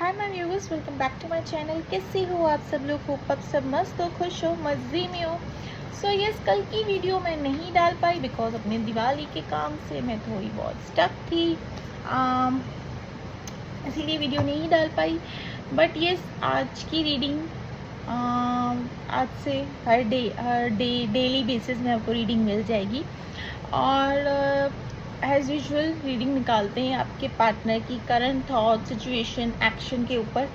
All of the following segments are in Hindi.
Hi my viewers, welcome back to my channel. कैसे हो आप सब लोग? होप आप सब मस्त हो, खुश हो, मज़े में हो। सो यस, कल की वीडियो मैं नहीं डाल पाई बिकॉज अपने दिवाली के काम से मैं थोड़ी बहुत स्टक थी, इसीलिए वीडियो नहीं डाल पाई। बट यस, आज की रीडिंग आज से हर डे डेली बेसिस में आपको रीडिंग मिल जाएगी। और एज यूजुअल रीडिंग निकालते हैं आपके पार्टनर की करंट थॉट, सिचुएशन, एक्शन के ऊपर।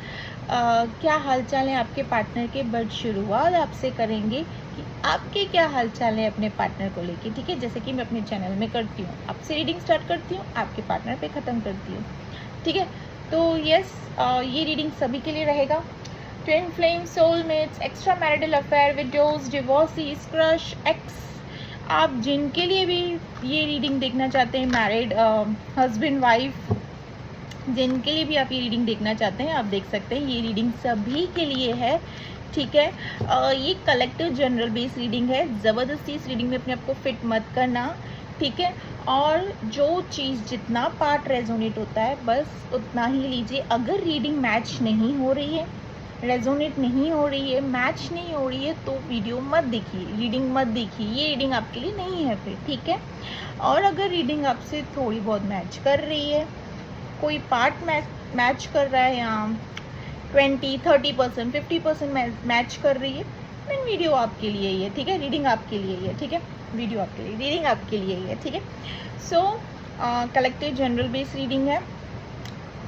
क्या हालचाल है आपके पार्टनर के। बट शुरुआत आपसे करेंगे कि आपके क्या हालचाल है अपने पार्टनर को लेके, ठीक है। जैसे कि मैं अपने चैनल में करती हूँ, आपसे रीडिंग स्टार्ट करती हूँ, आपके पार्टनर पे ख़त्म करती हूँ, ठीक है। तो यस, ये रीडिंग सभी के लिए रहेगा। Twin flame, soulmates, extramarital affair, widows, divorcees, crush, ex, आप जिनके लिए भी ये रीडिंग देखना चाहते हैं, मैरिड हस्बैंड वाइफ, जिनके लिए भी आप ये रीडिंग देखना चाहते हैं, आप देख सकते हैं। ये रीडिंग सभी के लिए है, ठीक है। ये कलेक्टिव जनरल बेस रीडिंग है। ज़बरदस्ती इस रीडिंग में अपने आप को फिट मत करना, ठीक है। और जो चीज़, जितना पार्ट रेजोनेट होता है बस उतना ही लीजिए। अगर रीडिंग मैच नहीं हो रही है, रेजोनेट नहीं हो रही है, मैच नहीं हो रही है, तो वीडियो मत देखिए, रीडिंग मत देखिए। ये रीडिंग आपके लिए नहीं है फिर, ठीक है। और अगर रीडिंग आपसे थोड़ी बहुत मैच कर रही है, कोई पार्ट मैच कर रहा है, या 20-30%, 50% मैच कर रही है, देन वीडियो आपके लिए ही है, ठीक है। रीडिंग आपके लिए ही है, ठीक है। वीडियो आपके लिए, रीडिंग आपके लिए ही है, ठीक है। सो कलेक्टिव जनरल बेस रीडिंग है,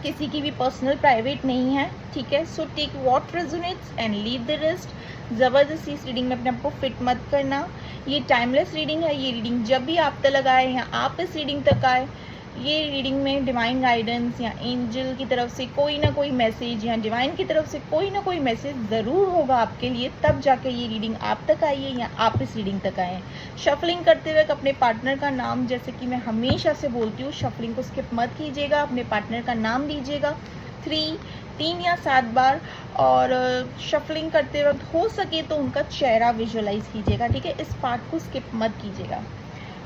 किसी की भी पर्सनल प्राइवेट नहीं है, ठीक है। So take what resonates and leave the rest. ज़बरदस्ती इस रीडिंग में अपने आप को फिट मत करना। ये टाइमलेस रीडिंग है। ये रीडिंग जब भी आप तक आए या आप इस रीडिंग तक आए, ये रीडिंग में डिवाइन गाइडेंस या एंजल की तरफ से कोई ना कोई मैसेज, या डिवाइन की तरफ से कोई ना कोई मैसेज ज़रूर होगा आपके लिए, तब जाके ये रीडिंग आप तक आई है या आप इस रीडिंग तक आए हैं। शफलिंग करते वक्त अपने पार्टनर का नाम, जैसे कि मैं हमेशा से बोलती हूँ, शफलिंग को स्किप मत कीजिएगा, अपने पार्टनर का नाम लीजिएगा 3 या 7 बार। और शफलिंग करते वक्त हो सके तो उनका चेहरा विजुअलाइज कीजिएगा, ठीक है। इस पार्ट को स्किप मत कीजिएगा,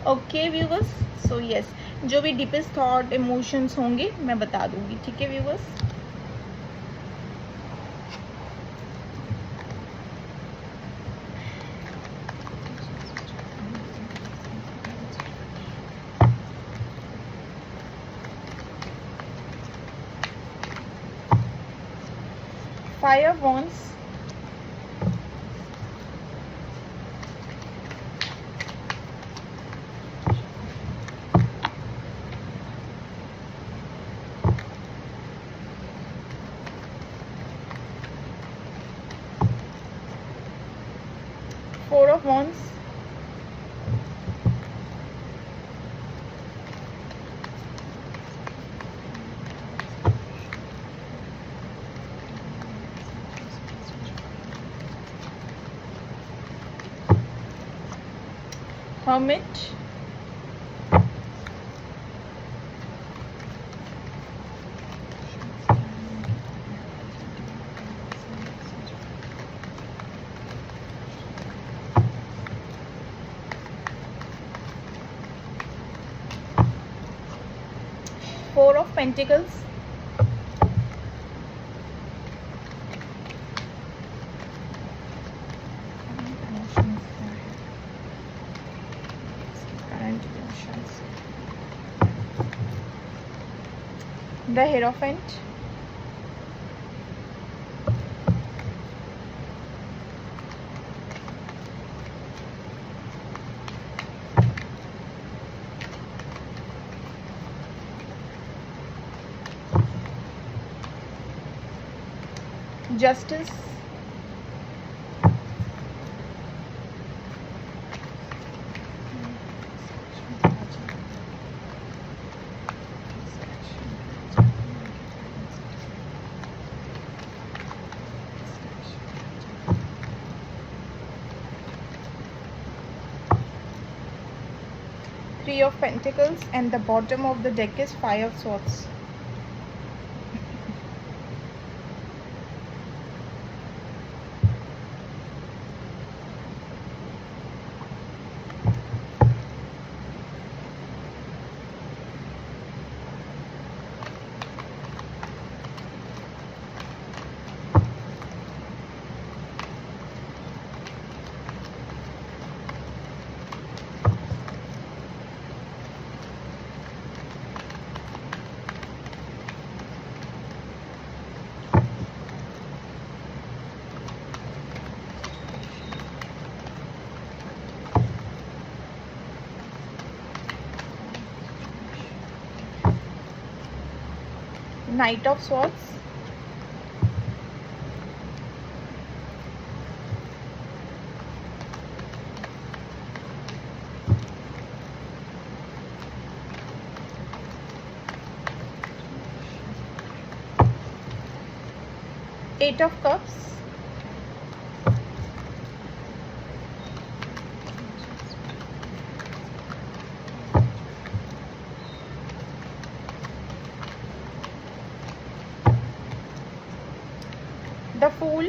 ओके व्यूवर्स। सो यस, जो भी डीपेस्ट थॉट, इमोशंस होंगे मैं बता दूंगी, ठीक है viewers. Fire wands, four of wands, hermit, four of pentacles, the Hierophant, Justice, Three of Pentacles, and the bottom of the deck is Five of Swords. Knight of Swords, Eight of Cups, the Fool,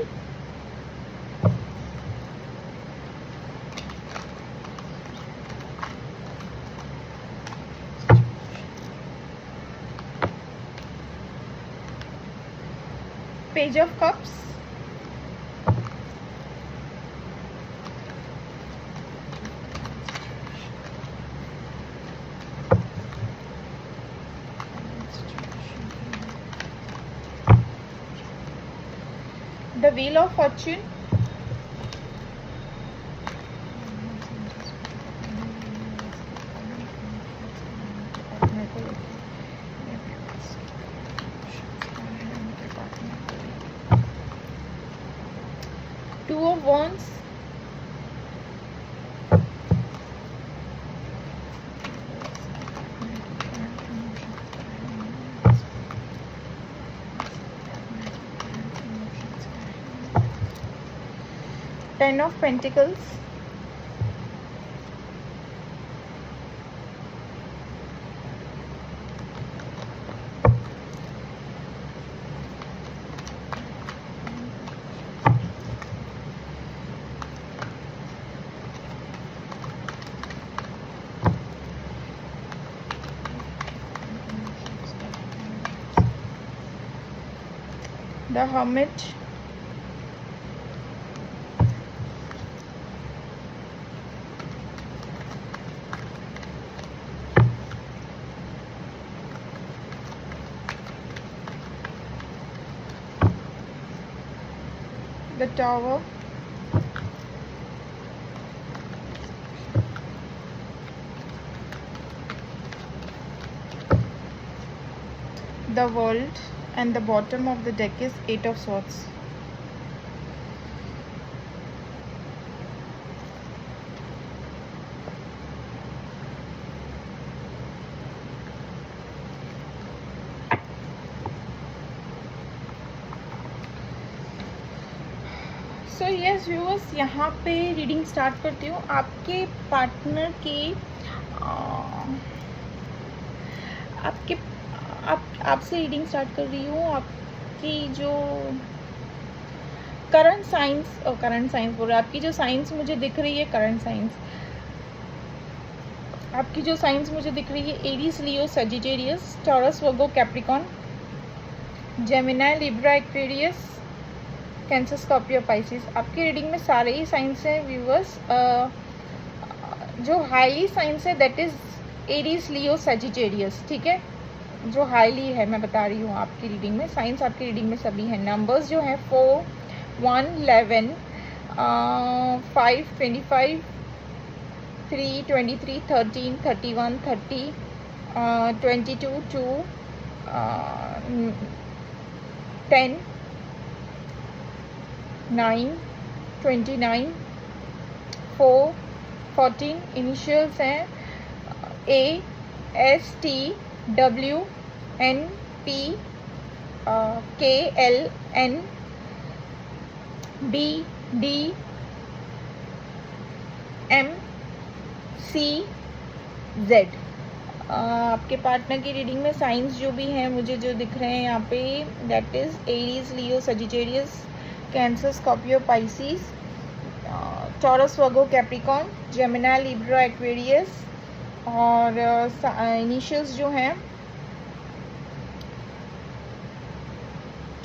Page of Cups, the Wheel of Fortune, Two of Wands, Ten of Pentacles, the Hermit, the Tower, the World, and the bottom of the deck is Eight of Swords. So yes viewers, यहाँ पे रीडिंग स्टार्ट करती हूँ। आपके पार्टनर के आपके आपसे रीडिंग स्टार्ट कर रही हूँ। आपकी जो करंट साइंस बोल रहे हैं, आपकी जो साइंस मुझे दिख रही है, करंट साइंस आपकी जो साइंस मुझे दिख रही है, Aries, Leo, Sagittarius, Taurus, Virgo, Capricorn, Gemini, Libra, Aquarius, Cancer, Scorpio, Pisces. आपकी रीडिंग में सारे ही साइंस हैं व्यूअर्स। जो हाईली साइंस है that is Aries, Leo, Sagittarius, ठीक है। जो हाईली है मैं बता रही हूँ आपकी रीडिंग में, साइंस आपकी रीडिंग में सभी हैं। नंबर्स जो हैं 4, 1, 11, 5, 25, 3, 23, 13, 31, 30, 22, 2, 10, 9, 29, 4, 14। इनिशियल्स हैं A, S, T, W, N, P, K, L, N, B, D, M, C, Z। आपके पार्टनर की रीडिंग में साइंस जो भी हैं मुझे जो दिख रहे हैं यहाँ पे, that is Aries, Leo, Sagittarius, cancer, Scorpio, Pisces, taurus, Virgo, Capricorn, Gemini, Libra, Aquarius. और इनिशियल्स जो हैं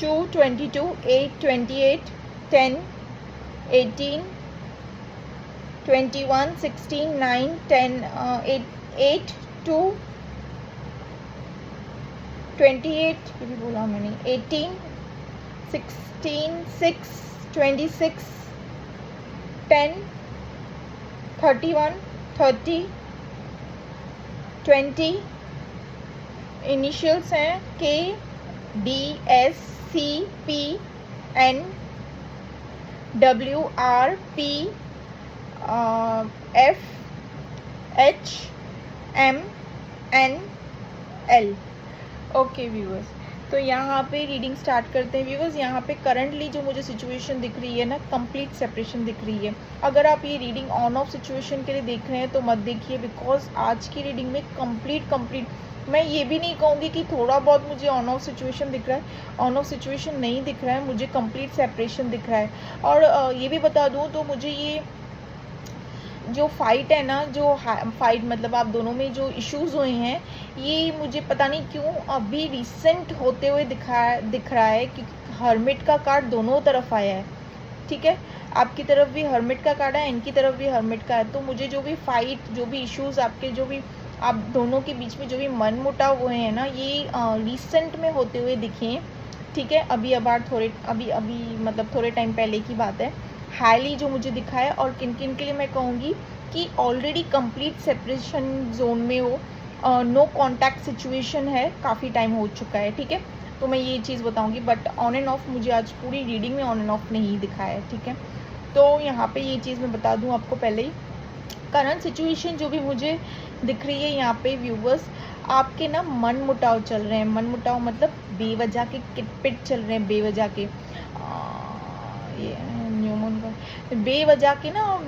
2, 22, 8, 28, 10, 18, 21, 16, 9, 10, 8, 2, 28, ये भी बोला मैंने, 18, 16, 6, 26, 10, 31, 30, 20। इनिशियल्स हैं K, DSCPNWRPFHMNL। ओके व्यूअर्स, तो यहाँ पे रीडिंग स्टार्ट करते हैं व्यूअर्स। यहाँ पे करंटली जो मुझे सिचुएशन दिख रही है ना, कंप्लीट सेपरेशन दिख रही है। अगर आप ये रीडिंग ऑन ऑफ सिचुएशन के लिए देख रहे हैं तो मत देखिए, बिकॉज आज की रीडिंग में कंप्लीट मैं ये भी नहीं कहूँगी कि थोड़ा बहुत मुझे ऑन ऑफ सिचुएशन दिख रहा है, ऑन ऑफ सिचुएशन नहीं दिख रहा है, मुझे कंप्लीट सेपरेशन दिख रहा है। और ये भी बता दूँ तो मुझे ये जो फाइट है ना, जो फाइट मतलब आप दोनों में जो इश्यूज हुए हैं, ये मुझे पता नहीं क्यों अभी रिसेंट होते हुए दिख रहा है, क्योंकि हर्मिट का कार्ड दोनों तरफ आया है। ठीक है, आपकी तरफ भी हर्मिट का कार्ड है, इनकी तरफ भी हर्मिट का है। तो मुझे जो भी फाइट, जो भी इश्यूज आपके, जो भी आप दोनों के बीच में जो भी मन मुटाव हुए हैं ना, ये रिसेंट में होते हुए दिखे हैं। ठीक है, अभी मतलब थोड़े टाइम पहले की बात है। हाईली जो मुझे दिखा है, और किन किन के लिए मैं कहूँगी कि ऑलरेडी कंप्लीट सेपरेशन जोन में हो, नो कॉन्टैक्ट सिचुएशन है, काफ़ी टाइम हो चुका है। ठीक है, तो मैं ये चीज़ बताऊँगी, बट ऑन एंड ऑफ मुझे आज पूरी रीडिंग में ऑन एंड ऑफ नहीं दिखा है। ठीक है, तो यहाँ पे ये चीज़ मैं बता दूँ आपको पहले ही। करंट सिचुएशन जो भी मुझे दिख रही है यहाँ पे व्यूवर्स, आपके ना मन मुटाव चल रहे हैं। मन मुटाव मतलब बेवजह के किटपिट चल रहे हैं, बेवजह के ये न्यूमन का बेवजह के ना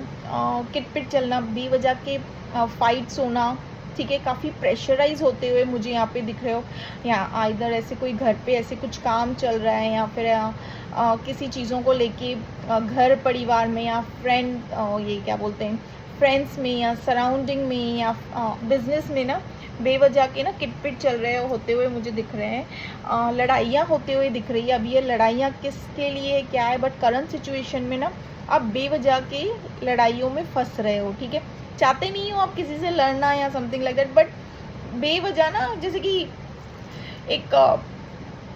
किटपिट चलना, बेवजह के फाइट्स होना। ठीक है, काफ़ी प्रेशराइज होते हुए मुझे यहाँ पे दिख रहे हो। यहाँ इधर ऐसे कोई घर पे ऐसे कुछ काम चल रहा है, या फिर किसी चीज़ों को लेके घर परिवार में, या फ्रेंड ये क्या बोलते हैं फ्रेंड्स में, या सराउंडिंग में, या बिजनेस में ना बेवजह के ना किटपिट चल रहे होते हुए मुझे दिख रहे हैं। लड़ाइयाँ होते हुए दिख रही है। अब ये लड़ाइयाँ किसके लिए क्या है, बट करंट सिचुएशन में ना आप बेवजह के लड़ाइयों में फंस रहे हो। ठीक है, चाहते नहीं हो आप किसी से लड़ना या समथिंग लाइक दैट, बट बेवजह ना, जैसे कि एक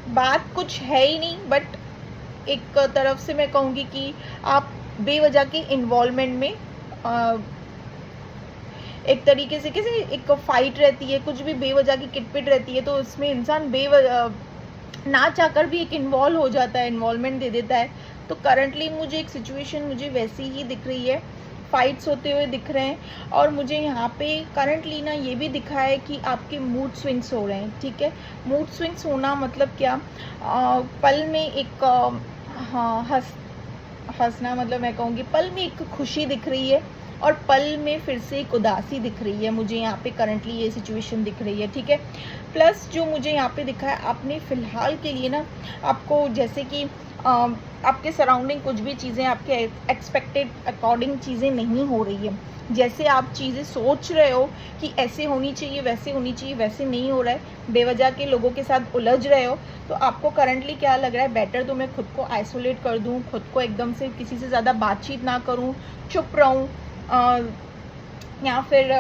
बात कुछ है ही नहीं, बट एक तरफ से मैं कहूँगी कि आप बेवजह के इन्वॉल्वमेंट में एक तरीके से कैसे एक फाइट रहती है, कुछ भी बेवजह की किटपिट रहती है, तो उसमें इंसान ना चाहकर भी एक इन्वॉल्व हो जाता है, इन्वॉल्वमेंट दे देता है। तो करंटली मुझे एक सिचुएशन मुझे वैसी ही दिख रही है, फाइट्स होते हुए दिख रहे हैं। और मुझे यहाँ पे करंटली ना ये भी दिखा है कि आपके मूड स्विंग्स हो रहे हैं। ठीक है, मूड स्विंग्स होना मतलब क्या, पल में एक हंसना, मतलब मैं कहूँगी पल में एक खुशी दिख रही है, और पल में फिर से एक उदासी दिख रही है। मुझे यहाँ पे करंटली ये सिचुएशन दिख रही है। ठीक है, प्लस जो मुझे यहाँ पे दिखा है, आपने फ़िलहाल के लिए ना, आपको जैसे कि आपके सराउंडिंग कुछ भी चीज़ें आपके एक्सपेक्टेड अकॉर्डिंग चीज़ें नहीं हो रही है। जैसे आप चीज़ें सोच रहे हो कि ऐसे होनी चाहिए, वैसे होनी चाहिए, वैसे नहीं हो रहा है, बेवजह के लोगों के साथ उलझ रहे हो। तो आपको करंटली क्या लग रहा है, बेटर तो मैं खुद को आइसोलेट कर दूँ, खुद को एकदम से किसी से ज़्यादा बातचीत ना करूँ, चुप रहूँ, या फिर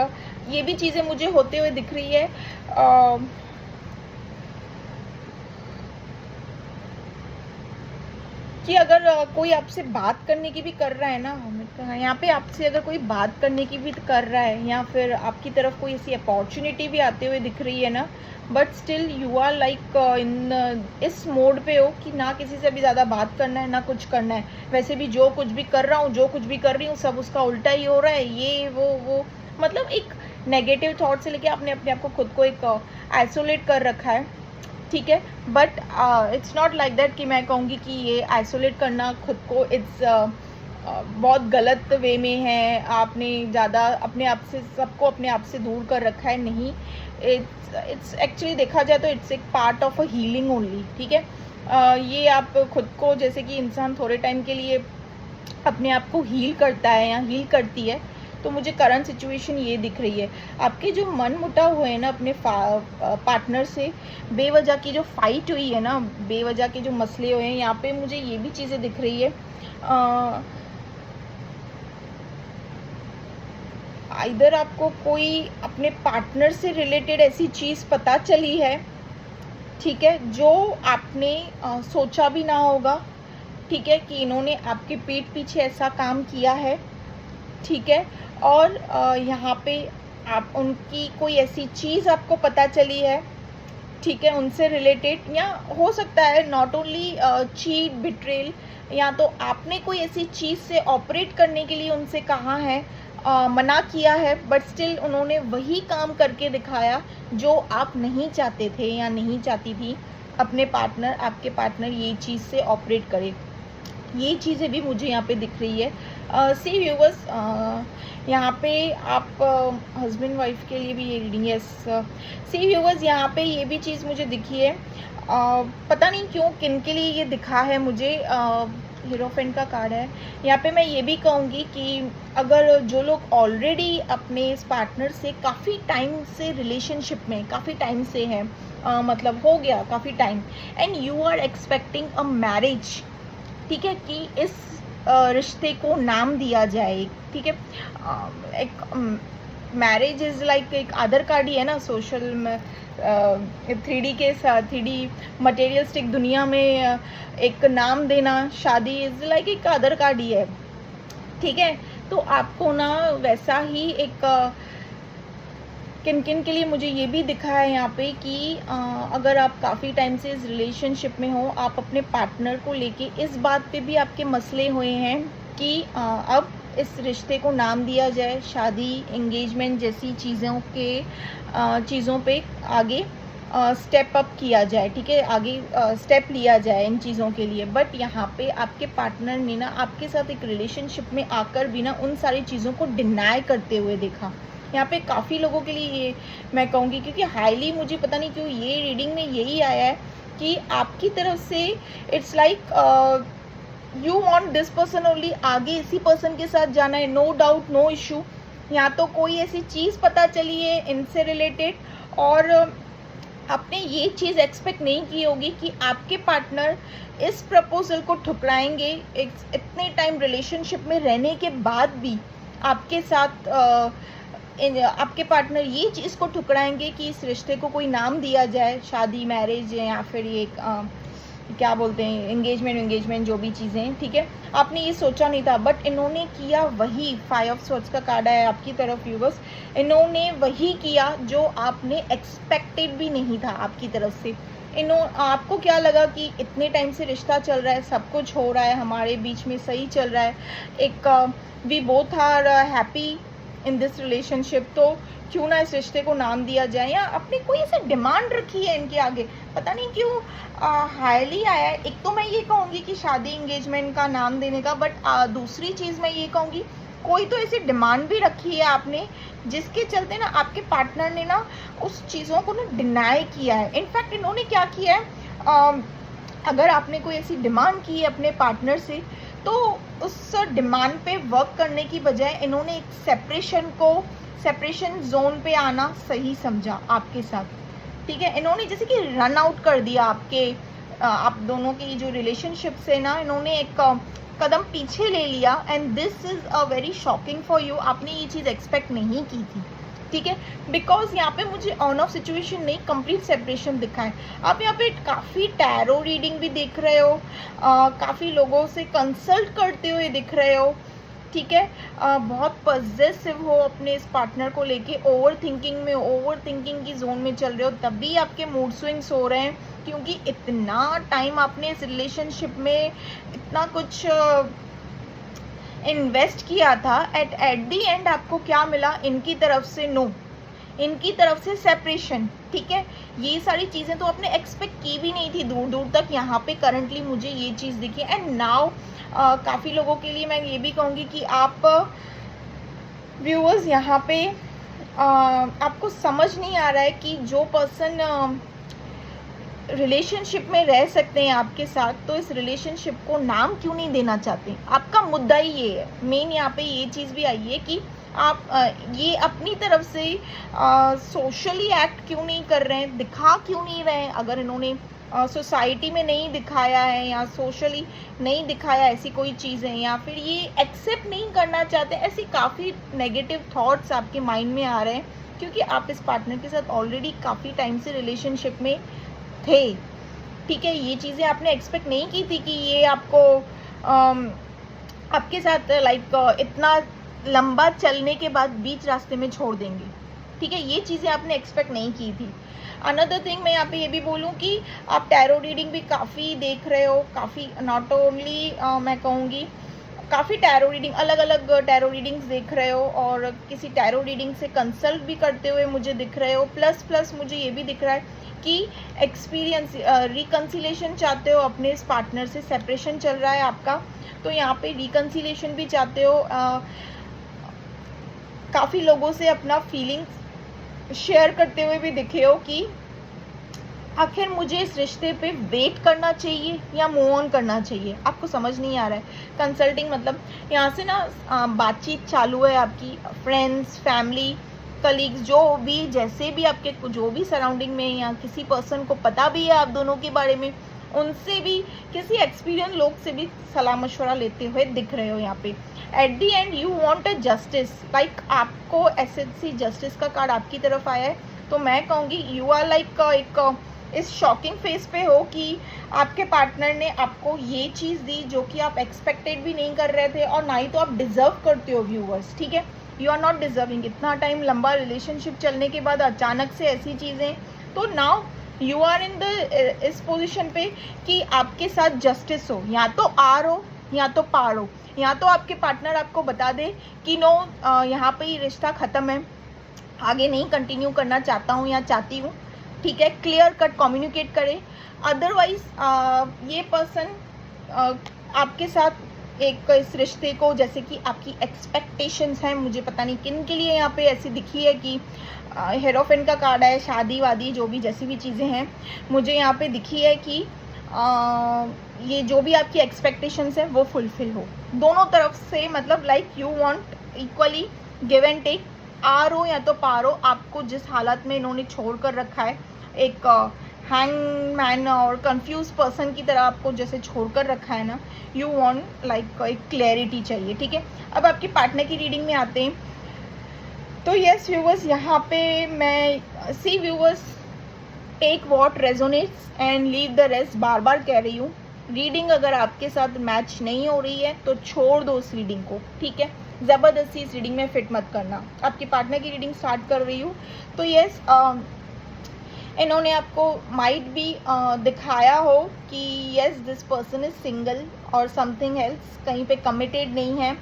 ये भी चीज़ें मुझे होते हुए दिख रही है। कि अगर कोई आपसे बात करने की भी कर रहा है ना, यहाँ पे आपसे अगर कोई बात करने की भी कर रहा है, या फिर आपकी तरफ कोई ऐसी अपॉर्चुनिटी भी आते हुए दिख रही है ना, but still you are like in इस मोड पे हो कि ना किसी से भी ज़्यादा बात करना है, ना कुछ करना है। वैसे भी जो कुछ भी कर रहा हूँ, जो कुछ भी कर रही हूँ, सब उसका उल्टा ही हो रहा है, ये वो मतलब एक नेगेटिव थॉट से लेके आपने अपने आप को खुद को एक आइसोलेट कर रखा है। ठीक है, but it's not like that कि मैं कहूँगी कि ये आइसोलेट करना खुद को इट्स बहुत गलत वे में है, आपने ज़्यादा अपने आप से सबको अपने आप से दूर कर रखा है। नहीं, इट्स एक्चुअली देखा जाए तो इट्स एक part of a healing only. ठीक है, ये आप खुद को, जैसे कि इंसान थोड़े टाइम के लिए अपने आप को हील करता है या हील करती है, तो मुझे करंट सिचुएशन ये दिख रही है। आपके जो मन मुटाव हुए हैं ना अपने पार्टनर से, बेवजह की जो फाइट हुई है ना, बेवजह के जो मसले हुए हैं, यहाँ पे मुझे ये भी चीज़ें दिख रही है। इधर आपको कोई अपने पार्टनर से रिलेटेड ऐसी चीज़ पता चली है, ठीक है, जो आपने सोचा भी ना होगा। ठीक है, कि इन्होंने आपके पीठ पीछे ऐसा काम किया है। ठीक है, और यहाँ पे आप उनकी कोई ऐसी चीज़ आपको पता चली है ठीक है, उनसे रिलेटेड, या हो सकता है नॉट ओनली चीट बिट्रेल, या तो आपने कोई ऐसी चीज़ से ऑपरेट करने के लिए उनसे कहा है, मना किया है, बट स्टिल उन्होंने वही काम करके दिखाया जो आप नहीं चाहते थे या नहीं चाहती थी आपके पार्टनर ये चीज़ से ऑपरेट करे। ये चीज़ें भी मुझे यहाँ पे दिख रही है। सी व्यूवर्स, यहाँ पे आप हस्बैंड वाइफ के लिए भी ये रीडिंग है। सी व्यूवर्स, यहाँ पे ये भी चीज़ मुझे दिखी है। पता नहीं क्यों किन के लिए ये दिखा है मुझे। हीरोफेंट का कार्ड है यहाँ पे। मैं ये भी कहूँगी कि अगर जो लोग ऑलरेडी अपने इस पार्टनर से काफ़ी टाइम से रिलेशनशिप में काफ़ी टाइम से हैं, मतलब हो गया काफ़ी time, and you are expecting a marriage, ठीक है, कि इस रिश्ते को नाम दिया जाए, ठीक है। एक मैरिज इज़ लाइक एक आधार कार्ड ही है ना सोशल में, 3D के साथ 3D मटेरियलिस्टिक दुनिया में एक नाम देना, शादी इज़ लाइक एक आधार कार्ड ही है, ठीक है। तो आपको ना वैसा ही एक किन किन के लिए मुझे ये भी दिखा है यहाँ पे कि अगर आप काफ़ी टाइम से इस रिलेशनशिप में हो, आप अपने पार्टनर को लेके इस बात पे भी आपके मसले हुए हैं कि अब इस रिश्ते को नाम दिया जाए, शादी, एंगेजमेंट जैसी चीज़ों पे आगे स्टेप अप किया जाए, ठीक है, आगे स्टेप लिया जाए इन चीज़ों के लिए। बट यहाँ पे आपके पार्टनर ने ना आपके साथ एक रिलेशनशिप में आकर भी ना उन सारी चीज़ों को डिनाई करते हुए देखा। यहाँ पे काफ़ी लोगों के लिए ये मैं कहूँगी, क्योंकि हाईली मुझे पता नहीं क्यों ये रीडिंग में यही आया है कि आपकी तरफ से it's like you want this person only, आगे इसी पर्सन के साथ जाना है, नो डाउट, नो इशू। यहाँ तो कोई ऐसी चीज़ पता चली है इनसे रिलेटेड, और आपने ये चीज़ एक्सपेक्ट नहीं की होगी कि आपके पार्टनर इस प्रपोजल को ठुकराएंगे। इतने टाइम रिलेशनशिप में रहने के बाद भी आपके साथ आपके पार्टनर ये चीज़ को ठुकराएंगे कि इस रिश्ते को कोई नाम दिया जाए, शादी, मैरिज, या फिर ये क्या बोलते हैं, एंगेजमेंट जो भी चीज़ें हैं, ठीक है। आपने ये सोचा नहीं था, बट इन्होंने किया वही। 5 ऑफ स्वॉर्ड्स का कार्ड है आपकी तरफ व्यूअर्स। इन्होंने वही किया जो आपने एक्सपेक्टेड भी नहीं था आपकी तरफ से। आपको क्या लगा कि इतने टाइम से रिश्ता चल रहा है, सब कुछ हो रहा है हमारे बीच में, सही चल रहा है, एक we both are happy in this relationship, तो क्यों ना इस रिश्ते को नाम दिया जाए, या अपनी कोई ऐसी डिमांड रखी है इनके आगे, पता नहीं क्यों हाईली आया है। एक तो मैं ये कहूँगी कि शादी, एंगेजमेंट का नाम देने का, बट दूसरी चीज़ मैं ये कहूँगी कोई तो ऐसी डिमांड भी रखी है आपने, जिसके चलते ना आपके पार्टनर ने ना उस चीज़ों को ना डिनाई किया है। इनफैक्ट इन्होंने क्या किया है, अगर आपने कोई ऐसी डिमांड की है अपने पार्टनर से, तो उस डिमांड पे वर्क करने की बजाय इन्होंने एक सेपरेशन जोन पे आना सही समझा आपके साथ, ठीक है। इन्होंने जैसे कि रन आउट कर दिया आप दोनों की जो रिलेशनशिप से ना, इन्होंने एक कदम पीछे ले लिया, and this is a very shocking for you. आपने ये चीज़ एक्सपेक्ट नहीं की थी, ठीक है, बिकॉज यहाँ पे मुझे ऑन ऑफ सिचुएशन नहीं, कंप्लीट सेपरेशन दिखा है। आप यहाँ पे काफ़ी टैरो रीडिंग भी देख रहे हो, काफ़ी लोगों से कंसल्ट करते हुए दिख रहे हो, ठीक है। बहुत पॉजेसिव हो अपने इस पार्टनर को लेके, ओवर थिंकिंग की जोन में चल रहे हो, तब भी आपके मूड स्विंग्स हो रहे हैं, क्योंकि इतना टाइम आपने इस रिलेशनशिप में इतना कुछ इन्वेस्ट किया था, एट दी एंड आपको क्या मिला, इनकी तरफ से नो, इनकी तरफ से सेपरेशन, ठीक है। ये सारी चीज़ें तो आपने एक्सपेक्ट की भी नहीं थी दूर दूर तक। यहाँ पे करंटली मुझे ये चीज़ दिखी, एंड नाउ काफ़ी लोगों के लिए मैं ये भी कहूँगी कि आप व्यूअर्स यहाँ पे आपको समझ नहीं आ रहा है कि जो पर्सन रिलेशनशिप में रह सकते हैं आपके साथ, तो इस रिलेशनशिप को नाम क्यों नहीं देना चाहते। आपका मुद्दा ही ये है, मेन यहाँ पे ये चीज़ भी आई है कि आप ये अपनी तरफ से सोशली एक्ट क्यों नहीं कर रहे हैं, दिखा क्यों नहीं रहे हैं। अगर इन्होंने सोसाइटी में नहीं दिखाया है या सोशली नहीं दिखाया ऐसी कोई चीज़ें, या फिर ये एक्सेप्ट नहीं करना चाहते, ऐसी काफ़ी नेगेटिव थॉट्स आपके माइंड में आ रहे हैं, क्योंकि आप इस पार्टनर के साथ ऑलरेडी काफ़ी टाइम से रिलेशनशिप में थे, ठीक है। ये चीज़ें आपने एक्सपेक्ट नहीं की थी कि ये आपको आपके साथ लाइक इतना लंबा चलने के बाद बीच रास्ते में छोड़ देंगे, ठीक है। ये चीज़ें आपने एक्सपेक्ट नहीं की थी, अनदर थिंग मैं यहाँ पे ये भी बोलूँ कि आप टैरो रीडिंग भी काफ़ी देख रहे हो, काफ़ी नॉट ओनली मैं कहूँगी काफ़ी टैरो रीडिंग, अलग अलग टैरो रीडिंग्स देख रहे हो और किसी टैरो रीडिंग से कंसल्ट भी करते हुए मुझे दिख रहे हो। प्लस प्लस मुझे ये भी दिख रहा है कि एक्सपीरियंस रिकन्सिलेशन चाहते हो अपने इस पार्टनर से, सेपरेशन चल रहा है आपका, तो यहाँ पे रिकन्सिलेशन भी चाहते हो। काफ़ी लोगों से अपना फीलिंग्स शेयर करते हुए भी दिखे हो कि आखिर मुझे इस रिश्ते पे वेट करना चाहिए या मूव ऑन करना चाहिए, आपको समझ नहीं आ रहा है। कंसल्टिंग मतलब यहाँ से ना बातचीत चालू है आपकी, फ्रेंड्स, फैमिली, कलीग्स, जो भी जैसे भी आपके जो भी सराउंडिंग में या किसी पर्सन को पता भी है आप दोनों के बारे में, उनसे भी किसी एक्सपीरियंस लोग से भी सलाह मशवरा लेते हुए दिख रहे हो यहाँ पे। At the and you want a justice, like आपको एसएससी जस्टिस का कार्ड आपकी तरफ आया है, तो मैं कहूँगी यू आर लाइक एक इस शॉकिंग फेस पे हो कि आपके पार्टनर ने आपको ये चीज़ दी जो कि आप एक्सपेक्टेड भी नहीं कर रहे थे और ना ही तो आप डिज़र्व करते हो व्यूवर्स, ठीक है। You are not deserving. इतना टाइम लंबा रिलेशनशिप चलने के बाद अचानक से ऐसी चीज़ें, तो now you are in the इस पोजिशन पे कि आपके साथ जस्टिस हो, या तो आर हो या तो पार हो, या तो आपके पार्टनर आपको बता दे कि नो यहाँ पे ये रिश्ता ख़त्म है, आगे नहीं कंटिन्यू करना चाहता हूँ या चाहती हूँ, ठीक है, क्लियर कट कम्युनिकेट करे। अदरवाइज ये पर्सन आपके साथ एक इस रिश्ते को, जैसे कि आपकी एक्सपेक्टेशंस हैं, मुझे पता नहीं किन के लिए यहाँ पे ऐसी दिखी है कि हेरोफेन का कार्ड है, शादी वादी जो भी जैसी भी चीज़ें हैं, मुझे यहाँ पे दिखी है कि ये जो भी आपकी एक्सपेक्टेशंस है वो फुलफिल हो दोनों तरफ से, मतलब like you want equally give and take. आर हो या तो पार हो, आपको जिस हालत में इन्होंने छोड़ कर रखा है, एक हैंगमैन और कंफ्यूज पर्सन की तरह आपको जैसे छोड़ कर रखा है ना, यू वांट लाइक एक क्लैरिटी चाहिए, ठीक है। अब आपके पार्टनर की रीडिंग में आते हैं, तो यस व्यूवर्स, यहाँ पे मैं see viewers, take what resonates and leave the rest, बार बार कह रही हूँ। रीडिंग अगर आपके साथ मैच नहीं हो रही है तो छोड़ दो उस रीडिंग को, ठीक है, ज़बरदस्ती इस रीडिंग में फिट मत करना। आपके पार्टनर की रीडिंग स्टार्ट कर रही हूँ, तो यस इन्होंने आपको माइट भी दिखाया हो कि yes this person is single और समथिंग एल्स, कहीं पे कमिटेड नहीं है,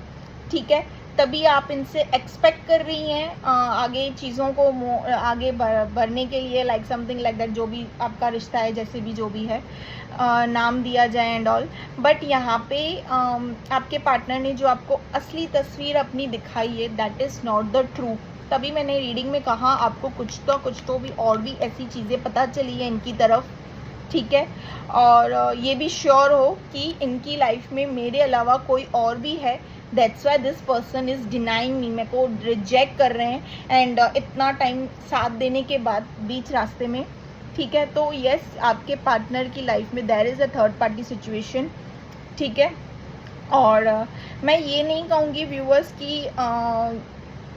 ठीक है, तभी आप इनसे एक्सपेक्ट कर रही हैं आगे चीज़ों को आगे बढ़ने के लिए, लाइक समथिंग लाइक दैट, जो भी आपका रिश्ता है, जैसे भी जो भी है नाम दिया जाए एंड ऑल। बट यहाँ पे आपके पार्टनर ने जो आपको असली तस्वीर अपनी दिखाई है, that is not the true. तभी मैंने रीडिंग में कहा आपको कुछ तो भी और भी ऐसी चीज़ें पता चली है इनकी तरफ, ठीक है, और ये भी श्योर हो कि इनकी लाइफ में मेरे अलावा कोई और भी है, that's why this person is denying me, मेरे को रिजेक्ट कर रहे हैं एंड इतना टाइम साथ देने के बाद बीच रास्ते में, ठीक है। तो यस, आपके पार्टनर की लाइफ में there is a third party situation, ठीक है। और मैं ये नहीं कहूँगी व्यूअर्स कि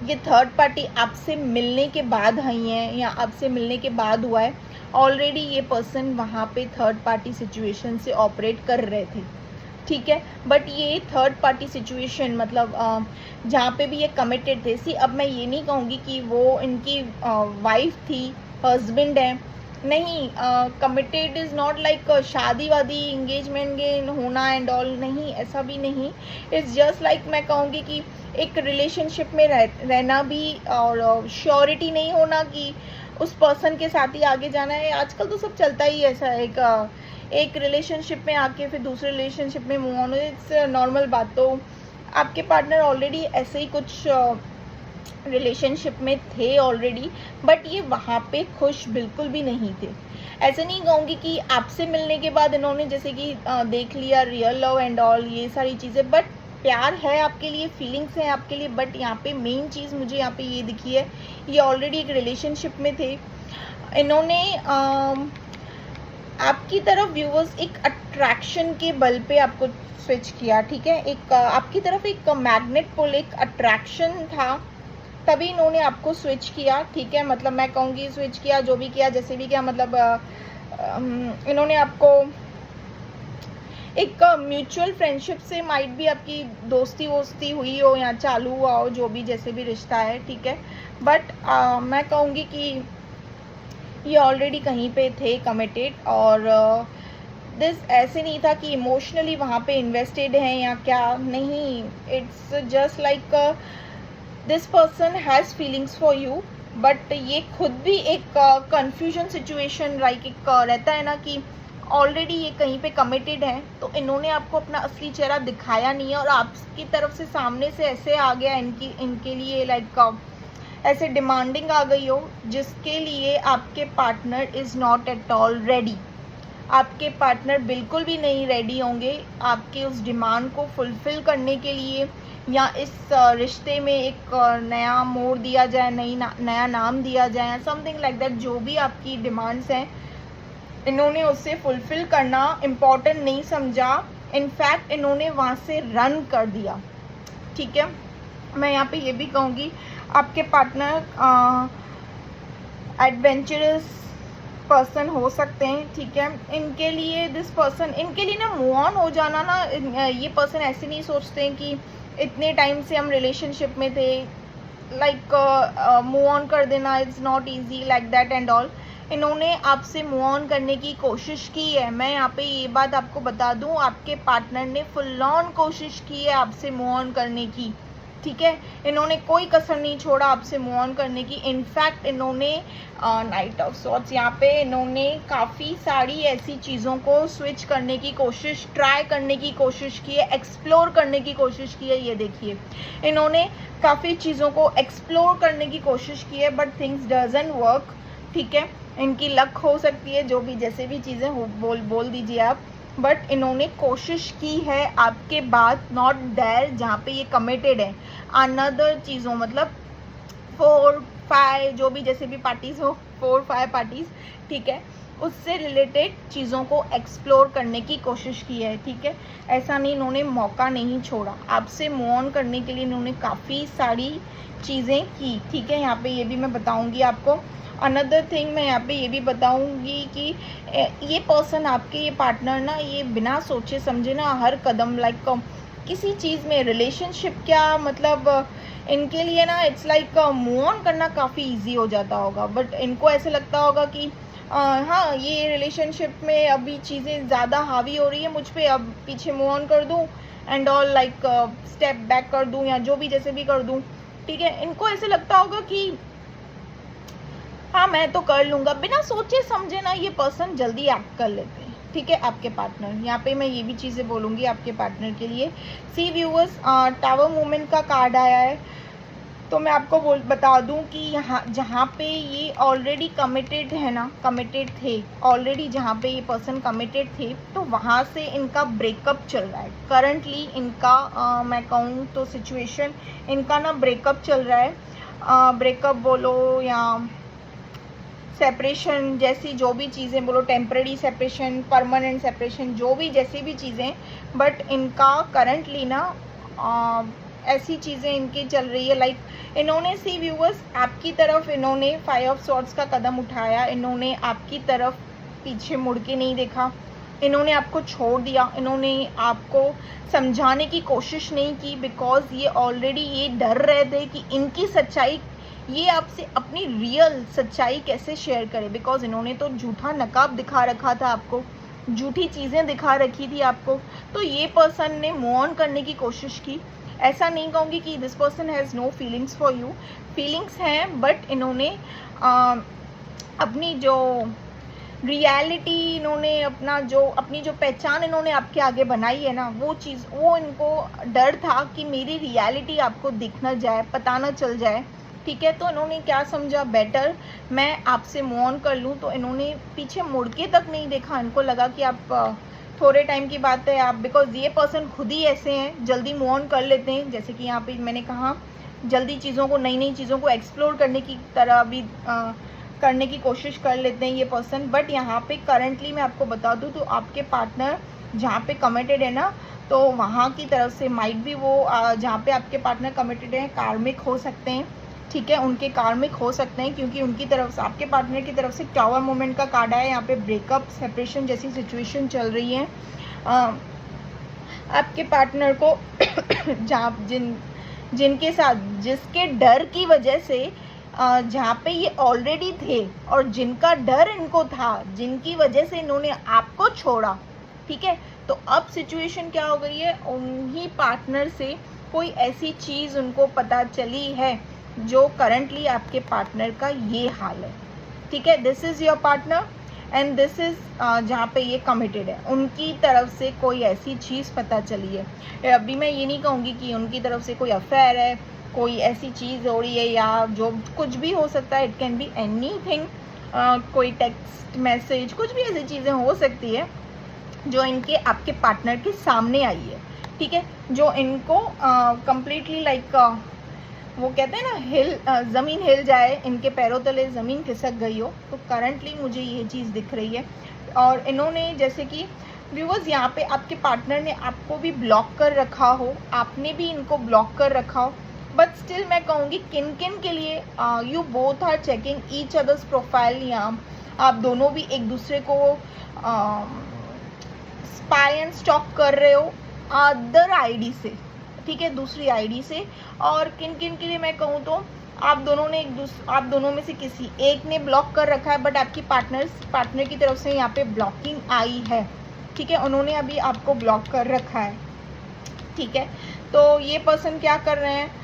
ये थर्ड पार्टी आपसे मिलने के बाद आई है या आपसे मिलने के बाद हुआ है, ऑलरेडी ये पर्सन वहाँ पे थर्ड पार्टी सिचुएशन से ऑपरेट कर रहे थे, ठीक है। बट ये थर्ड पार्टी सिचुएशन मतलब जहाँ पे भी ये कमिटेड थे, सी अब मैं ये नहीं कहूँगी कि वो इनकी वाइफ थी, हस्बैंड है, नहीं, कमिटेड इज़ नॉट लाइक शादी वादी इंगेजमेंट होना एंड ऑल, नहीं, ऐसा भी नहीं। इट्स जस्ट लाइक मैं कहूँगी कि एक रिलेशनशिप में रहना भी और श्योरिटी नहीं होना कि उस पर्सन के साथ ही आगे जाना है। आजकल तो सब चलता ही ऐसा है, एक रिलेशनशिप में आके फिर दूसरे रिलेशनशिप में मूव ऑन, इट्स नॉर्मल बात। तो आपके पार्टनर ऑलरेडी ऐसे ही कुछ रिलेशनशिप में थे ऑलरेडी, बट ये वहाँ पे खुश बिल्कुल भी नहीं थे। ऐसे नहीं कहूँगी कि आपसे मिलने के बाद इन्होंने जैसे कि देख लिया रियल लव एंड ऑल ये सारी चीज़ें, बट प्यार है आपके लिए, फीलिंग्स हैं आपके लिए, बट यहाँ पे मेन चीज़ मुझे यहाँ पे ये दिखी है, ये ऑलरेडी एक रिलेशनशिप में थे। इन्होंने आपकी तरफ व्यूवर्स एक अट्रैक्शन के बल पे आपको स्विच किया, ठीक है, एक आपकी तरफ एक मैग्नेट पुल, एक अट्रैक्शन था, तभी इन्होंने आपको स्विच किया, ठीक है। मतलब मैं कहूँगी स्विच किया, जो भी किया, जैसे भी किया, मतलब इन्होंने आपको एक म्यूचुअल फ्रेंडशिप से माइट भी आपकी दोस्ती वोस्ती हुई हो या चालू हुआ हो, जो भी जैसे भी रिश्ता है, ठीक है। बट मैं कहूँगी कि ये ऑलरेडी कहीं पे थे कमिटेड, और दिस ऐसे नहीं था कि इमोशनली वहाँ पे इन्वेस्टेड हैं या क्या, नहीं, it's just like this person has feelings for you, but ये खुद भी एक कंफ्यूजन सिचुएशन लाइक एक रहता है ना कि ऑलरेडी ये कहीं पे कमिटेड है, तो इन्होंने आपको अपना असली चेहरा दिखाया नहीं है, और आपकी तरफ से सामने से ऐसे आ गया इनके लिए लाइक ऐसे डिमांडिंग आ गई हो, जिसके लिए आपके partner is not at all ready. आपके पार्टनर बिल्कुल भी नहीं रेडी होंगे आपके उस डिमांड को फुलफ़िल करने के लिए, या इस रिश्ते में एक नया मोड़ दिया जाए, नया नाम दिया जाए, समथिंग लाइक दैट। जो भी आपकी डिमांड्स हैं, इन्होंने उससे फुलफ़िल करना इम्पॉर्टेंट नहीं समझा, इनफैक्ट इन्होंने वहाँ से रन कर दिया। ठीक है, मैं यहाँ पे ये भी कहूँगी, आपके पार्टनर एडवेंचरस पर्सन हो सकते हैं। ठीक है, इनके लिए इनके लिए ना मूव ऑन हो जाना ना, ये पर्सन ऐसे नहीं सोचते हैं कि इतने टाइम से हम रिलेशनशिप में थे, लाइक मूव ऑन कर देना is not easy like that and all. इन्होंने आपसे मूव ऑन करने की कोशिश की है। मैं यहाँ पे ये बात आपको बता दूँ, आपके पार्टनर ने फुल ऑन कोशिश की है आपसे मूव ऑन करने की। ठीक है, इन्होंने कोई कसर नहीं छोड़ा आपसे मूव ऑन करने की। इनफैक्ट इन्होंने नाइट ऑफ सॉर्ट्स यहाँ पे इन्होंने काफ़ी सारी ऐसी चीज़ों को स्विच करने की कोशिश, ट्राई करने की कोशिश की है, एक्सप्लोर करने की कोशिश की है। ये देखिए, इन्होंने काफ़ी चीज़ों को एक्सप्लोर करने की कोशिश की है, बट थिंग्स डजंट वर्क। ठीक है, इनकी लक हो सकती है, जो भी जैसे भी चीज़ें हो बोल दीजिए आप, बट इन्होंने कोशिश की है आपके बाद, नॉट देयर जहाँ पे ये कमिटेड है, अनदर चीज़ों मतलब 4-5 जो भी जैसे भी पार्टीज़ हो, 4-5 पार्टीज़, ठीक है, उससे रिलेटेड चीज़ों को एक्सप्लोर करने की कोशिश की है। ठीक है, ऐसा नहीं, इन्होंने मौका नहीं छोड़ा आपसे मूव ऑन करने के लिए, इन्होंने काफ़ी सारी चीज़ें की। ठीक है, यहाँ पे ये भी मैं बताऊँगी आपको। अनदर थिंग मैं यहाँ पे ये भी बताऊँगी कि ये पर्सन, आपके ये पार्टनर ना, ये बिना सोचे समझे ना हर कदम लाइक किसी चीज़ में, रिलेशनशिप क्या मतलब इनके लिए ना इट्स लाइक मूव ऑन करना काफ़ी इजी हो जाता होगा, बट इनको ऐसे लगता होगा कि हाँ, ये रिलेशनशिप में अभी चीज़ें ज़्यादा हावी हो रही है मुझ पे, अब पीछे मूव ऑन कर दूँ and all, like step back कर दूँ या जो भी जैसे भी कर दूँ। ठीक है, इनको ऐसे लगता होगा कि हाँ मैं तो कर लूँगा, बिना सोचे समझे ना ये पर्सन जल्दी एक्ट कर लेते हैं। ठीक है, आपके पार्टनर, यहाँ पे मैं ये भी चीज़ें बोलूँगी आपके पार्टनर के लिए। सी व्यूअर्स, टावर मूवमेंट का कार्ड आया है, तो मैं आपको बता दूं कि यहाँ जहाँ पे ये ऑलरेडी कमिटेड है ना, कमिटेड थे ऑलरेडी, जहाँ पे ये पर्सन कमिटेड थे, तो वहाँ से इनका ब्रेकअप चल रहा है करंटली। इनका मैं कहूँ तो सिचुएशन, इनका ना ब्रेकअप चल रहा है। ब्रेकअप बोलो या सेपरेशन, जैसी जो भी चीज़ें बोलो, टेम्पररी सेपरेशन, परमानेंट सेपरेशन, जो भी जैसी भी चीज़ें, बट इनका करंटली ना ऐसी चीज़ें इनकी चल रही है, लाइक इन्होंने सी व्यूअर्स आपकी तरफ, इन्होंने 5 ऑफ सॉर्ड्स का कदम उठाया, इन्होंने आपकी तरफ पीछे मुड़ के नहीं देखा, इन्होंने आपको छोड़ दिया, इन्होंने आपको समझाने की कोशिश नहीं की, बिकॉज ये ऑलरेडी ये डर रहे थे कि इनकी सच्चाई, ये आपसे अपनी रियल सच्चाई कैसे शेयर करे, बिकॉज इन्होंने तो झूठा नकाब दिखा रखा था आपको, झूठी चीज़ें दिखा रखी थी आपको। तो ये पर्सन ने मूव ऑन करने की कोशिश की। ऐसा नहीं कहूँगी कि this person has no feelings for you, feelings हैं, बट इन्होंने अपनी जो रियलिटी, इन्होंने अपनी जो पहचान इन्होंने आपके आगे बनाई है ना, वो चीज़, वो इनको डर था कि मेरी रियलिटी आपको दिख ना जाए, पता ना चल जाए। ठीक है, तो इन्होंने क्या समझा, बेटर मैं आपसे मूव ऑन कर लूँ, तो इन्होंने पीछे मुड़ के तक नहीं देखा। इनको लगा कि आप थोड़े टाइम की बात है, आप, बिकॉज ये पर्सन खुद ही ऐसे हैं, जल्दी मूव ऑन कर लेते हैं, जैसे कि यहाँ पे मैंने कहा, जल्दी चीज़ों को, नई चीज़ों को एक्सप्लोर करने की तरह भी करने की कोशिश कर लेते हैं ये पर्सन। बट यहाँ पे करंटली मैं आपको बता दूँ तो आपके पार्टनर जहाँ पे कमिटेड है ना, तो वहाँ की तरफ से माइट भी वो जहाँ पे आपके पार्टनर कमिटेड हैं कार्मिक हो सकते हैं। ठीक है, उनके कार्मिक हो सकते हैं, क्योंकि उनकी तरफ से, आपके पार्टनर की तरफ से टावर मूवमेंट का कार्ड आया, यहाँ पे ब्रेकअप, सेपरेशन जैसी सिचुएशन चल रही है। आपके पार्टनर को जिनके साथ, जिसके डर की वजह से जहाँ पे ये ऑलरेडी थे और जिनका डर इनको था, जिनकी वजह से इन्होंने आपको छोड़ा, ठीक है। तो अब सिचुएशन क्या हो गई है, उन्हीं पार्टनर से कोई ऐसी चीज़ उनको पता चली है जो करंटली आपके पार्टनर का ये हाल है, ठीक है। This is your partner and this is जहाँ पे ये कमिटेड है, उनकी तरफ से कोई ऐसी चीज़ पता चली है। अभी मैं ये नहीं कहूँगी कि उनकी तरफ से कोई अफेयर है, कोई ऐसी चीज़ हो रही है या जो कुछ भी हो सकता है, इट कैन बी एनीथिंग, कोई टेक्स्ट मैसेज, कुछ भी ऐसी चीज़ें हो सकती है जो इनके आपके पार्टनर के सामने आई है, ठीक है, जो इनको कम्प्लीटली लाइक वो कहते हैं ना ज़मीन हिल जाए, इनके पैरों तले ज़मीन खिसक गई हो। तो करंटली मुझे ये चीज़ दिख रही है। और इन्होंने जैसे कि व्यूअर्स यहाँ पे आपके पार्टनर ने आपको भी ब्लॉक कर रखा हो, आपने भी इनको ब्लॉक कर रखा हो, बट स्टिल मैं कहूँगी किन किन के लिए you both are checking each others profile, या आप दोनों भी एक दूसरे को स्पाई एंड स्टॉक कर रहे हो अदर आईडी से, ठीक है, दूसरी आईडी से। और किन किन के लिए मैं कहूँ तो आप दोनों में से किसी एक ने ब्लॉक कर रखा है, बट आपकी पार्टनर की तरफ से यहाँ पे ब्लॉकिंग आई है, ठीक है, उन्होंने अभी आपको ब्लॉक कर रखा है, ठीक है। तो ये पर्सन क्या कर रहे हैं,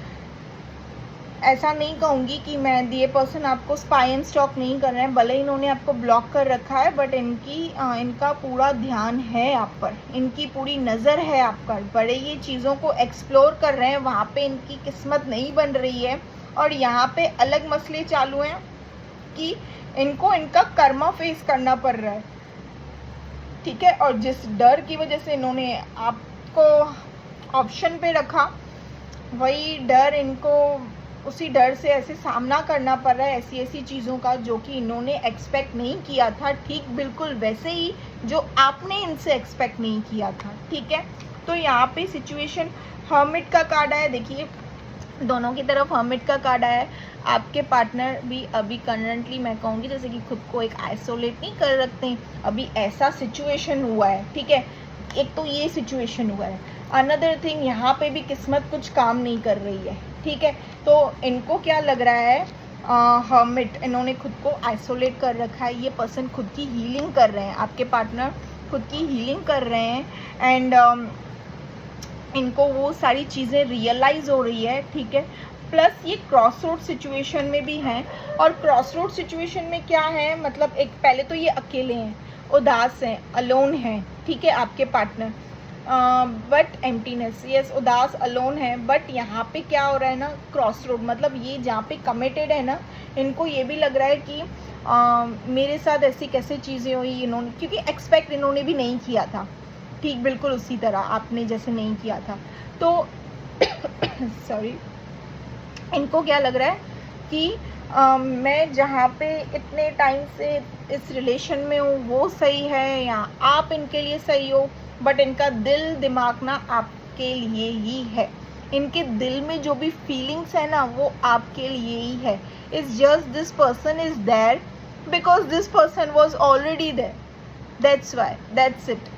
ऐसा नहीं कहूँगी कि ये पर्सन आपको स्पाई एंड स्टॉक नहीं कर रहे हैं, भले इन्होंने आपको ब्लॉक कर रखा है, बट इनका पूरा ध्यान है आप पर, इनकी पूरी नज़र है आप पर, बड़े ये चीज़ों को एक्सप्लोर कर रहे हैं, वहाँ पे इनकी किस्मत नहीं बन रही है। और यहाँ पे अलग मसले चालू हैं कि इनको इनका कर्मा फेस करना पड़ रहा है, ठीक है। और जिस डर की वजह से इन्होंने आपको ऑप्शन पे रखा, वही डर इनको उसी डर से ऐसे सामना करना पड़ रहा है, ऐसी चीज़ों का जो कि इन्होंने एक्सपेक्ट नहीं किया था, ठीक बिल्कुल वैसे ही जो आपने इनसे एक्सपेक्ट नहीं किया था, ठीक है। तो यहाँ पे सिचुएशन हर्मिट का कार्ड आया, देखिए दोनों की तरफ हर्मिट का कार्ड आया है। आपके पार्टनर भी अभी करंटली मैं कहूँगी जैसे कि खुद को एक आइसोलेट नहीं कर रखते हैं, अभी ऐसा सिचुएशन हुआ है, ठीक है। एक तो ये सिचुएशन हुआ है, अनदर थिंग यहाँ पे भी किस्मत कुछ काम नहीं कर रही है, ठीक है। तो इनको क्या लग रहा है, हर्मिट, इन्होंने खुद को आइसोलेट कर रखा है, ये पर्सन खुद की हीलिंग कर रहे हैं, आपके पार्टनर खुद की हीलिंग कर रहे हैं एंड इनको वो सारी चीज़ें रियलाइज़ हो रही है, ठीक है। प्लस ये क्रॉस रोड सिचुएशन में भी हैं, और क्रॉस रोड सिचुएशन में क्या है, मतलब एक पहले तो ये अकेले हैं, उदास हैं, अलोन हैं, ठीक है, आपके पार्टनर, बट एम्प्टीनेस, यस, उदास अलोन है। बट यहाँ पे क्या हो रहा है ना, क्रॉस रोड मतलब ये जहाँ पे कमिटेड है ना, इनको ये भी लग रहा है कि मेरे साथ ऐसी कैसे चीज़ें हुई, इन्होंने क्योंकि एक्सपेक्ट इन्होंने भी नहीं किया था, ठीक बिल्कुल उसी तरह आपने जैसे नहीं किया था। तो सॉरी, इनको क्या लग रहा है कि मैं जहाँ पे इतने टाइम से इस रिलेशन में हूँ वो सही है या आप इनके लिए सही हो, बट इनका दिल दिमाग ना आपके लिए ही है, इनके दिल में जो भी फीलिंग्स है ना वो आपके लिए ही है। It's just this person is there because this person was already there, that's why, that's it,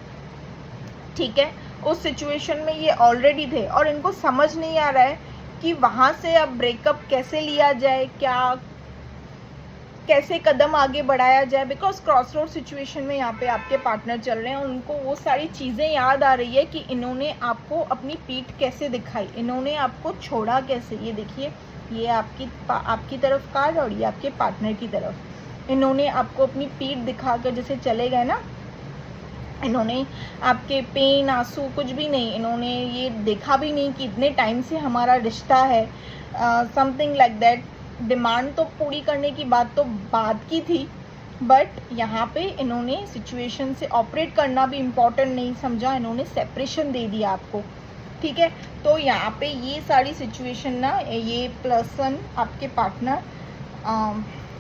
ठीक है। उस सिचुएशन में ये ऑलरेडी थे और इनको समझ नहीं आ रहा है कि वहाँ से अब ब्रेकअप कैसे लिया जाए, कैसे कदम आगे बढ़ाया जाए, बिकॉज क्रॉस रोड सिचुएशन में यहाँ पे आपके पार्टनर चल रहे हैं, उनको वो सारी चीज़ें याद आ रही है कि इन्होंने आपको अपनी पीठ कैसे दिखाई, इन्होंने आपको छोड़ा कैसे। ये देखिए, ये आपकी तरफ कार्ड और ये आपके पार्टनर की तरफ, इन्होंने आपको अपनी पीठ दिखाकर जैसे चले गए ना, इन्होंने आपके पेन आंसू कुछ भी नहीं, इन्होंने ये देखा भी नहीं कि इतने टाइम से हमारा रिश्ता है, समथिंग लाइक दैट। डिमांड तो पूरी करने की बात तो बात की थी, बट यहाँ पे इन्होंने सिचुएशन से ऑपरेट करना भी इम्पोर्टेंट नहीं समझा, इन्होंने सेपरेशन दे दिया आपको, ठीक है। तो यहाँ पे ये सारी सिचुएशन ना, ये पर्सन आपके पार्टनर,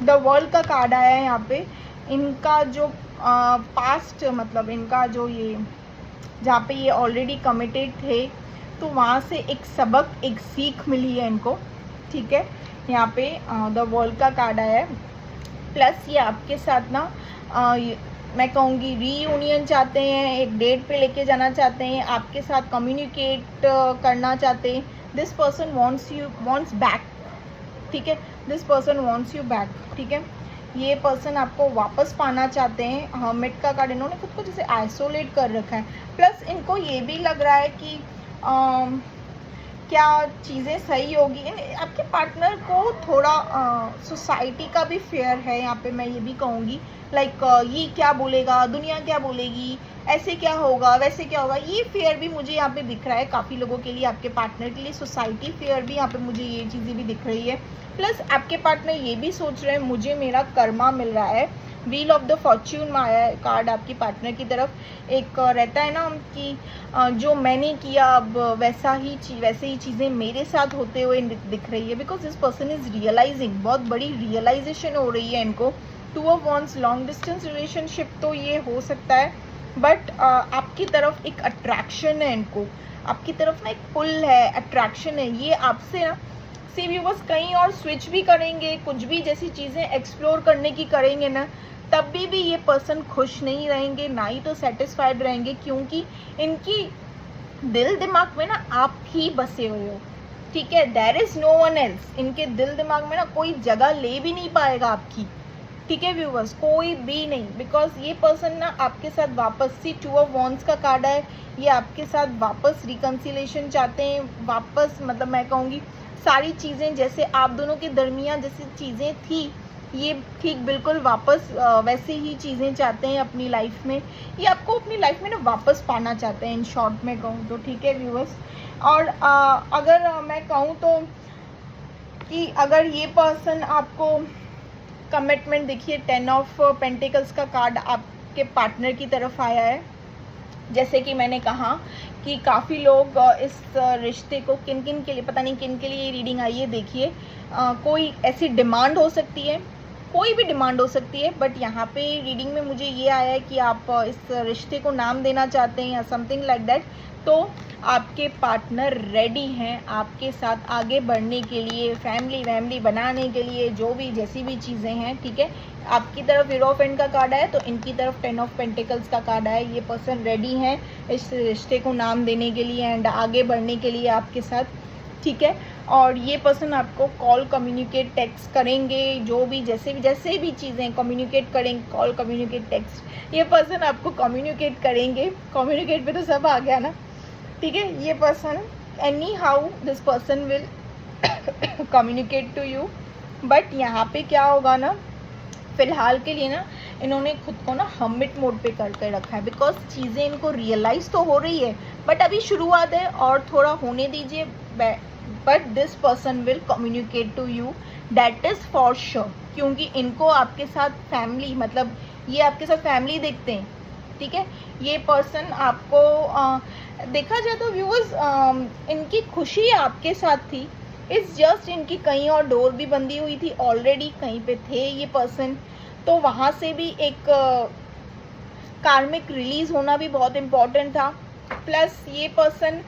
द वर्ल्ड का कार्ड आया है यहाँ पे, इनका जो पास्ट मतलब इनका जो ये जहाँ पे ये ऑलरेडी कमिटेड थे, तो वहाँ से एक सबक, एक सीख मिली है इनको, ठीक है। यहाँ पे द वर्ल्ड का कार्ड आया है, प्लस ये आपके साथ ना मैं कहूँगी रीयूनियन चाहते हैं, एक डेट पे लेके जाना चाहते हैं, आपके साथ कम्युनिकेट करना चाहते हैं। दिस पर्सन वॉन्ट्स बैक, ठीक है। This person wants you back, ठीक है। ये पर्सन आपको वापस पाना चाहते हैं। हर्मिट का कार्ड, इन्होंने खुद को जैसे आइसोलेट कर रखा है। प्लस इनको ये भी लग रहा है कि क्या चीज़ें सही होगी। आपके पार्टनर को थोड़ा सोसाइटी का भी फेयर है यहाँ पे, मैं ये भी कहूँगी। लाइक ये क्या बोलेगा, दुनिया क्या बोलेगी, ऐसे क्या होगा, वैसे क्या होगा, ये फेयर भी मुझे यहाँ पे दिख रहा है काफ़ी लोगों के लिए। आपके पार्टनर के लिए सोसाइटी फेयर भी यहाँ पे मुझे ये चीज़ें भी दिख रही है। प्लस आपके पार्टनर ये भी सोच रहे हैं मुझे मेरा कर्मा मिल रहा है। व्हील ऑफ द फॉर्च्यून आया है कार्ड आपकी पार्टनर की तरफ। एक रहता है ना कि जो मैंने किया अब वैसे ही चीज़ें मेरे साथ होते हुए दिख रही है। Because this person is realising, बहुत बड़ी रियलाइजेशन हो रही है इनको। Two of wands, long distance relationship तो ये हो सकता है, बट आपकी तरफ एक अट्रैक्शन है इनको, आपकी तरफ ना एक पुल है, अट्रैक्शन है। ये आपसे ना सी व्यूवर्स कहीं और स्विच भी करेंगे, कुछ भी जैसी चीज़ें एक्सप्लोर करने की करेंगे ना, तब भी ये पर्सन खुश नहीं रहेंगे, ना ही तो सेटिस्फाइड रहेंगे, क्योंकि इनकी दिल दिमाग में ना आप ही बसे हुए हो, ठीक है। There is no one else. इनके दिल दिमाग में ना कोई जगह ले भी नहीं पाएगा आपकी, ठीक है व्यूवर्स, कोई भी नहीं। बिकॉज ये पर्सन ना आपके साथ वापस, सी टू ऑफ वॉन्ड्स का कार्ड है, ये आपके साथ वापस रिकन्सिलेशन चाहते हैं। वापस मतलब मैं कहूँगी सारी चीज़ें जैसे आप दोनों के दरमियान जैसी चीज़ें थी, ये ठीक बिल्कुल वापस वैसे ही चीज़ें चाहते हैं अपनी लाइफ में। ये आपको अपनी लाइफ में ना वापस पाना चाहते हैं, इन शॉर्ट में कहूँ तो, ठीक है व्यूवर्स। और अगर मैं कहूँ तो कि अगर ये पर्सन आपको कमिटमेंट, देखिए 10 ऑफ पेंटिकल्स का कार्ड आपके पार्टनर की तरफ आया है। जैसे कि मैंने कहा कि काफ़ी लोग इस रिश्ते को किन किन के लिए, पता नहीं किन के लिए ये रीडिंग आई है। देखिए कोई ऐसी डिमांड हो सकती है, कोई भी डिमांड हो सकती है, बट यहाँ पे रीडिंग में मुझे ये आया है कि आप इस रिश्ते को नाम देना चाहते हैं या समथिंग लाइक दैट। तो आपके पार्टनर रेडी हैं आपके साथ आगे बढ़ने के लिए, फैमिली बनाने के लिए, जो भी जैसी भी चीज़ें हैं, ठीक है। आपकी तरफ हीरोफेंट का कार्ड है, तो इनकी तरफ 10 ऑफ पेंटिकल्स का कार्ड है। ये पर्सन रेडी हैं इस रिश्ते को नाम देने के लिए एंड आगे बढ़ने के लिए आपके साथ, ठीक है। और ये पर्सन आपको कॉल, कम्युनिकेट, टेक्स्ट करेंगे, जो भी जैसे भी चीज़ें कम्युनिकेट करेंगे, कॉल, कम्युनिकेट, टेक्स्ट, ये पर्सन आपको कम्युनिकेट करेंगे। कम्युनिकेट पे तो सब आ गया ना, ठीक है। ये person anyhow this person will communicate to you, but यहाँ पे क्या होगा ना, फ़िलहाल के लिए ना इन्होंने खुद को ना हर्मिट मोड पे करके रखा है। बिकॉज चीज़ें इनको रियलाइज़ तो हो रही है, बट अभी शुरुआत है और थोड़ा होने दीजिए। But this person will communicate to you, that is for sure, क्योंकि इनको आपके साथ फैमिली, मतलब ये आपके साथ फैमिली देखते हैं, ठीक है। ये पर्सन आपको देखा जाए तो व्यूअर्स इनकी खुशी आपके साथ थी, इट्स जस्ट इनकी कहीं और डोर भी बंदी हुई थी, ऑलरेडी कहीं पे थे ये पर्सन, तो वहाँ से भी एक कार्मिक रिलीज होना भी बहुत इम्पॉर्टेंट था। प्लस ये पर्सन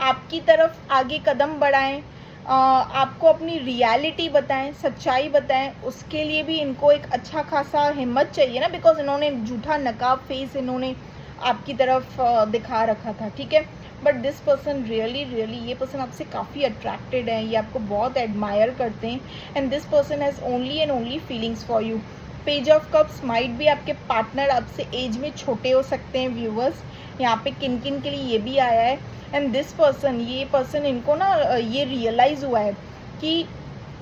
आपकी तरफ आगे कदम बढ़ाएं, आपको अपनी रियलिटी बताएं, सच्चाई बताएं, उसके लिए भी इनको एक अच्छा खासा हिम्मत चाहिए ना। बिकॉज इन्होंने झूठा नकाब फेस इन्होंने आपकी तरफ दिखा रखा था, ठीक है। बट दिस पर्सन रियली ये पर्सन आपसे काफ़ी अट्रैक्टेड है, ये आपको बहुत एडमायर करते हैं and this person has only and only feelings for you. Page of cups might भी आपके पार्टनर आपसे एज में छोटे हो सकते हैं व्यूवर्स, यहाँ पे किन किन के लिए ये भी आया है। एंड दिस पर्सन, ये पर्सन इनको ना ये रियलाइज़ हुआ है कि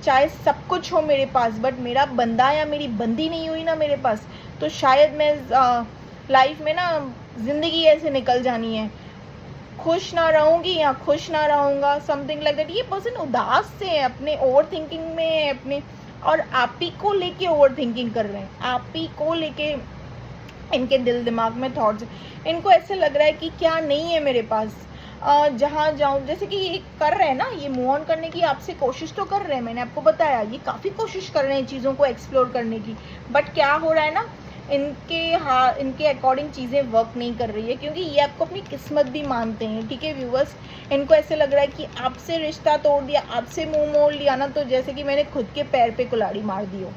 चाहे सब कुछ हो मेरे पास, बट मेरा बंदा या मेरी बंदी नहीं हुई ना मेरे पास, तो शायद मैं लाइफ में ना ज़िंदगी ऐसे निकल जानी है, खुश ना रहूँगी या खुश ना रहूँगा, समथिंग लाइक दैट। ये पर्सन उदास से है, अपने ओवर थिंकिंग में है अपने, और आप ही को लेके ओवर थिंकिंग कर रहे हैं, आप ही को लेके इनके दिल दिमाग में थॉट्स। इनको ऐसे लग रहा है कि क्या नहीं है मेरे पास, जहाँ जाऊँ, जैसे कि ये कर रहे हैं ना, ये मूव ऑन करने की आपसे कोशिश तो कर रहे हैं, मैंने आपको बताया ये काफ़ी कोशिश कर रहे हैं चीज़ों को एक्सप्लोर करने की, बट क्या हो रहा है ना, इनके अकॉर्डिंग चीज़ें वर्क नहीं कर रही है, क्योंकि ये आपको अपनी किस्मत भी मानते हैं, ठीक है व्यूवर्स। इनको ऐसे लग रहा है कि आपसे रिश्ता तोड़ दिया, आपसे मुंह मोड़ लिया ना, तो जैसे कि मैंने खुद के पैर पे कुल्हाड़ी मार दी हो,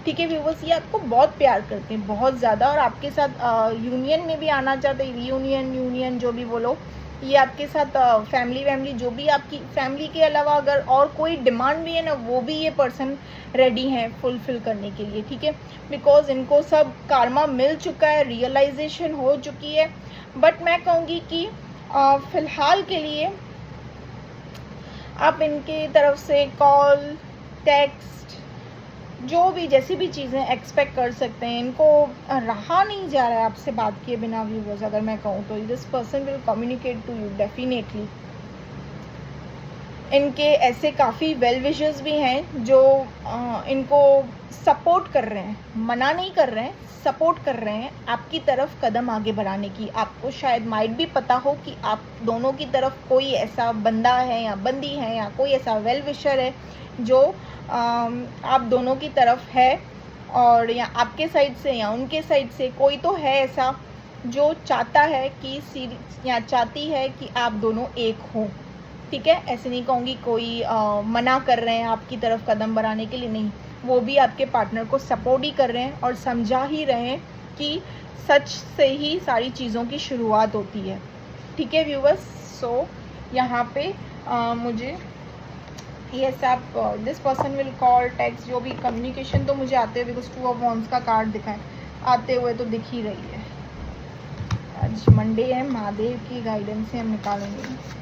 ठीक है व्यूवर्स। ये आपको बहुत प्यार करते हैं, बहुत ज़्यादा, और आपके साथ यूनियन में भी आना चाहते हैं, रीयूनियन, यूनियन जो भी बोलो, ये आपके साथ फैमिली जो भी आपकी फैमिली के अलावा अगर और कोई डिमांड भी है ना, वो भी ये पर्सन रेडी हैं फुलफिल करने के लिए, ठीक है। बिकॉज इनको सब कार्मा मिल चुका है, रियलाइजेशन हो चुकी है। बट मैं कहूँगी कि फ़िलहाल के लिए आप इनके तरफ से कॉल, टेक्स्ट, जो भी जैसी भी चीज़ें एक्सपेक्ट कर सकते हैं। इनको रहा नहीं जा रहा है आपसे बात किए बिना व्यूवर्स, अगर मैं कहूँ तो this person will communicate to you definitely. इनके ऐसे काफ़ी वेल विशर्स भी हैं जो इनको सपोर्ट कर रहे हैं, मना नहीं कर रहे हैं, सपोर्ट कर रहे हैं आपकी तरफ कदम आगे बढ़ाने की। आपको शायद माइट भी पता हो कि आप दोनों की तरफ कोई ऐसा बंदा है या बंदी है या कोई ऐसा वेल विशर है जो आप दोनों की तरफ है, और या आपके साइड से या उनके साइड से कोई तो है ऐसा जो चाहता है कि या चाहती है कि आप दोनों एक हो, ठीक है। ऐसे नहीं कहूँगी कोई मना कर रहे हैं आपकी तरफ कदम बढ़ाने के लिए, नहीं, वो भी आपके पार्टनर को सपोर्ट ही कर रहे हैं और समझा ही रहे हैं कि सच से ही सारी चीज़ों की शुरुआत होती है, ठीक है व्यूवर्स। सो यहाँ पे मुझे ये सब this person will call, text, जो भी कम्युनिकेशन तो मुझे आते हुए, बिकॉज 2 ऑफ वॉन्ड्स का कार्ड दिखाएं आते हुए तो दिख ही रही है। आज मंडे है, महादेव की गाइडेंस से हम निकालेंगे।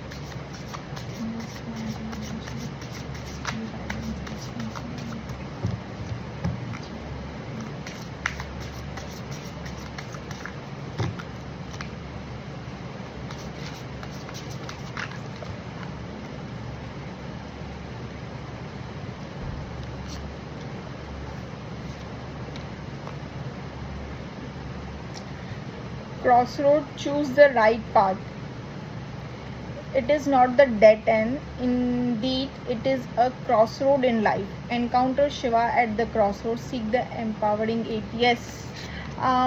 Crossroad, choose the right path. It is not the dead end. Indeed, it is a crossroad in life. Encounter Shiva at the crossroad. Seek the empowering aid. Yes,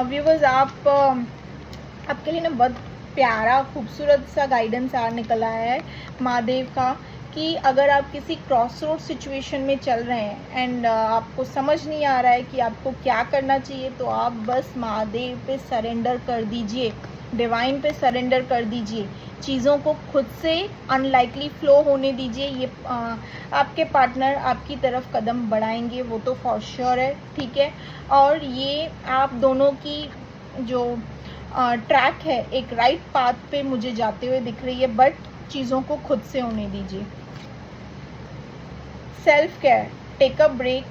viewers, आपके लिए ना बहुत प्यारा खूबसूरत सा गाइडेंस निकल आया है महादेव का, कि अगर आप किसी क्रॉसरोड सिचुएशन में चल रहे हैं एंड आपको समझ नहीं आ रहा है कि आपको क्या करना चाहिए, तो आप बस महादेव पे सरेंडर कर दीजिए, डिवाइन पे सरेंडर कर दीजिए, चीज़ों को खुद से अनलाइकली फ्लो होने दीजिए। ये आपके पार्टनर आपकी तरफ कदम बढ़ाएंगे, वो तो फॉर श्योर है, ठीक है। और ये आप दोनों की जो ट्रैक है एक राइट पाथ पे मुझे जाते हुए दिख रही है, बट चीज़ों को खुद से होने दीजिए। Self care, take a break,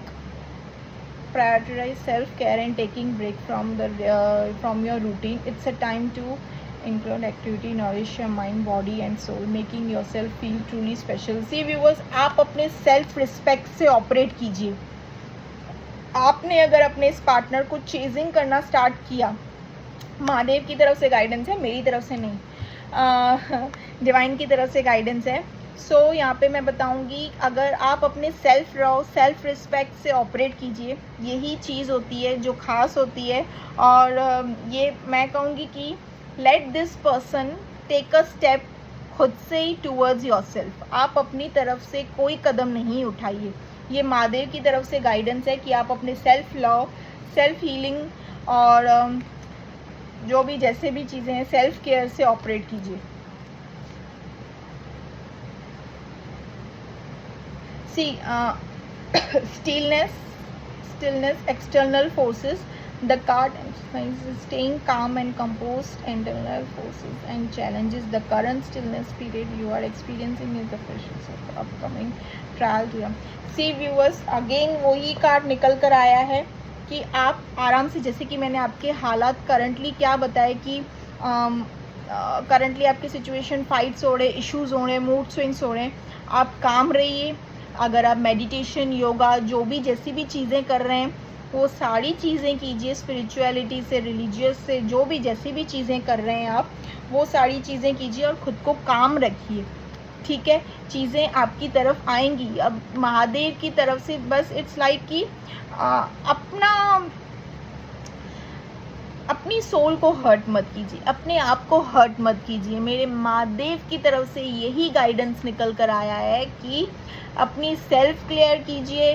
prioritize self care and taking break from your routine. It's a time to include activity, nourish your mind, body and soul, making yourself feel truly special. See viewers, आप अपने सेल्फ रिस्पेक्ट से ऑपरेट कीजिए। आपने अगर अपने इस पार्टनर को चेजिंग करना स्टार्ट किया, महादेव की तरफ से गाइडेंस है, मेरी तरफ से नहीं, डिवाइन की तरफ से गाइडेंस है। सो यहाँ पे मैं बताऊँगी, अगर आप अपने सेल्फ रिस्पेक्ट से ऑपरेट कीजिए, यही चीज़ होती है जो ख़ास होती है। और ये मैं कहूँगी कि let this person take a step खुद से ही टूवर्ड्स योरसेल्फ। आप अपनी तरफ से कोई कदम नहीं उठाइए, ये महादेव की तरफ से गाइडेंस है कि आप अपने सेल्फ लव, सेल्फ हीलिंग और जो भी जैसे भी चीज़ें हैं सेल्फ केयर से ऑपरेट कीजिए। See, stillness, external forces. The card emphasizes staying calm and composed. Internal forces and challenges. The current stillness period you are experiencing is the pressures of the upcoming trial to them. See viewers, again वही कार्ड निकल कर आया है कि आप आराम से, जैसे कि मैंने आपके हालात करंटली क्या बताए कि करंटली आपकी सिचुएशन फाइट्स हो रहे, इश्यूज हो रहे, मूड स्विंग्स हो रहे, आप काम रहिए। अगर आप मेडिटेशन, योगा, जो भी जैसी भी चीज़ें कर रहे हैं वो सारी चीज़ें कीजिए, स्पिरिचुअलिटी से, रिलीजियस से, जो भी जैसी भी चीज़ें कर रहे हैं आप वो सारी चीज़ें कीजिए और ख़ुद को काम रखिए, ठीक है। चीज़ें आपकी तरफ आएंगी। अब महादेव की तरफ से बस इट्स लाइक कि अपनी सोल को हर्ट मत कीजिए, अपने आप को हर्ट मत कीजिए। मेरे महादेव की तरफ से यही गाइडेंस निकल कर आया है कि अपनी सेल्फ क्लियर कीजिए,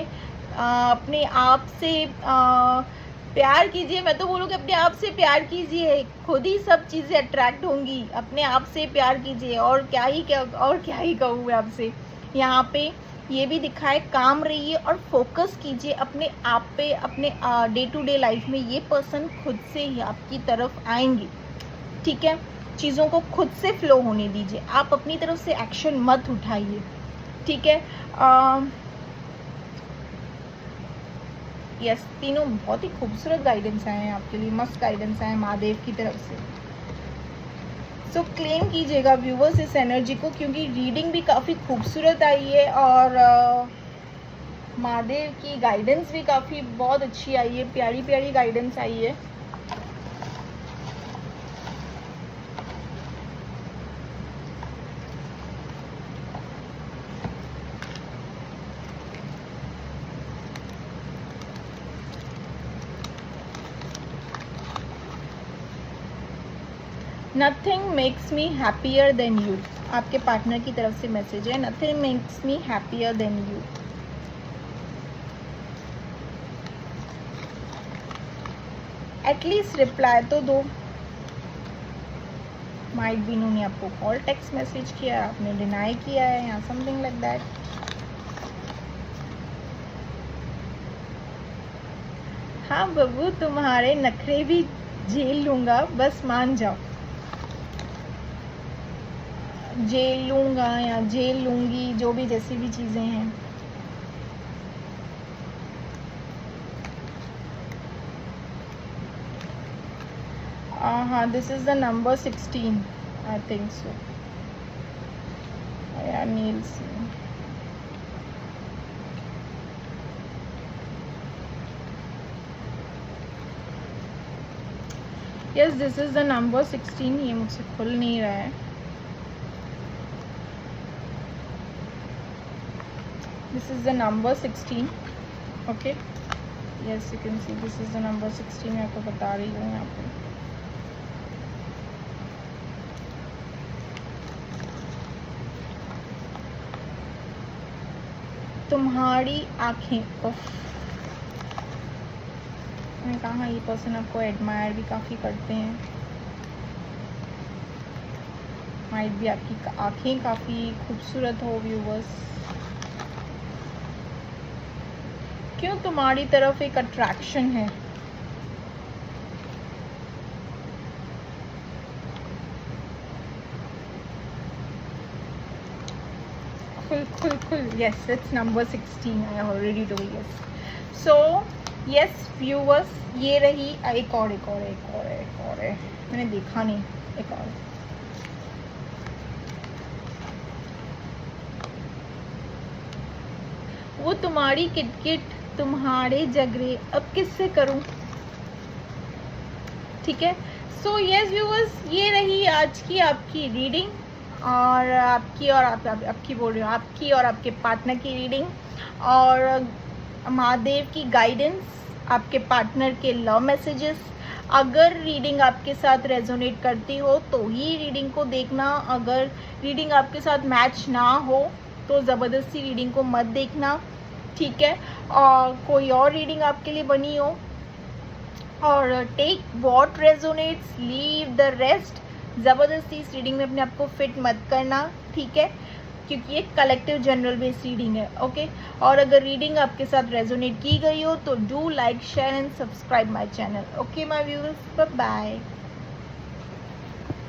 अपने आप से प्यार कीजिए, मैं तो बोलूँगी अपने आप से प्यार कीजिए, खुद ही सब चीज़ें अट्रैक्ट होंगी। अपने आप से प्यार कीजिए, और क्या ही कहूँ मैं आपसे। यहाँ पे ये भी दिखा है, काम रहिए और फोकस कीजिए अपने आप पे, अपने डे टू डे लाइफ में। ये पर्सन खुद से ही आपकी तरफ आएंगे, ठीक है। चीज़ों को खुद से फ्लो होने दीजिए, आप अपनी तरफ से एक्शन मत उठाइए, ठीक है। यस, तीनों बहुत ही खूबसूरत गाइडेंस आए हैं आपके लिए, मस्त गाइडेंस आए हैं महादेव की तरफ से। सो क्लेम कीजिएगा व्यूवर्स इस एनर्जी को, क्योंकि रीडिंग भी काफ़ी खूबसूरत आई है और महादेव की गाइडेंस भी काफ़ी बहुत अच्छी आई है, प्यारी प्यारी गाइडेंस आई है। Nothing makes me happier than you, आपके पार्टनर की तरफ से मैसेज है। Nothing makes me happier than you. At least reply तो दो। माइट भी उन्होंने आपको कॉल टेक्स्ट मैसेज किया, आपने डिनाई किया है या समथिंग लाइक दैट। हाँ बब्बू, तुम्हारे नखरे भी झेल लूंगा, बस मान जाओ। झेल लूंगा या झेल लूंगी, जो भी जैसी भी चीज़ें हैं। हाँ, this is the number 16, I think so. या नील्स, yes this is the number 16। ये मुझसे खुल नहीं रहा है। This is the number 16. Okay. Yes, you can see this is the number 16. मैं आपको बता रही हूँ यहाँ पे। तुम्हारी आँखें, उफ, मैंने कहा ये पर्सन आपको एडमायर भी काफ़ी करते हैं। माइट भी आपकी आँखें काफ़ी खूबसूरत हो व्यूवर्स। क्यों तुम्हारी तरफ एक अट्रैक्शन है। खुल yes, it's number 16, I already told yes. So yes viewers, ये रही एक और है, मैंने देखा नहीं, एक और। वो तुम्हारी किटकिट, तुम्हारे जगरे, अब किससे करूं, ठीक है। सो यस व्यूअर्स, ये रही आज की आपकी रीडिंग, और आपकी और आपकी बोल रही हूँ, आपकी और आपके पार्टनर की रीडिंग, और महादेव की गाइडेंस, आपके पार्टनर के लव मैसेजेस। अगर रीडिंग आपके साथ रेजोनेट करती हो तो ही रीडिंग को देखना, अगर रीडिंग आपके साथ मैच ना हो तो ज़बरदस्ती रीडिंग को मत देखना, ठीक है। और कोई और रीडिंग आपके लिए बनी हो, और take what resonates, leave the rest. ज़बरदस्ती इस रीडिंग में अपने आप को फिट मत करना, ठीक है, क्योंकि ये कलेक्टिव जनरल बेस्ड रीडिंग है, ओके। और अगर रीडिंग आपके साथ रेजोनेट की गई हो तो do like, share and subscribe my channel, okay my viewers, bye bye.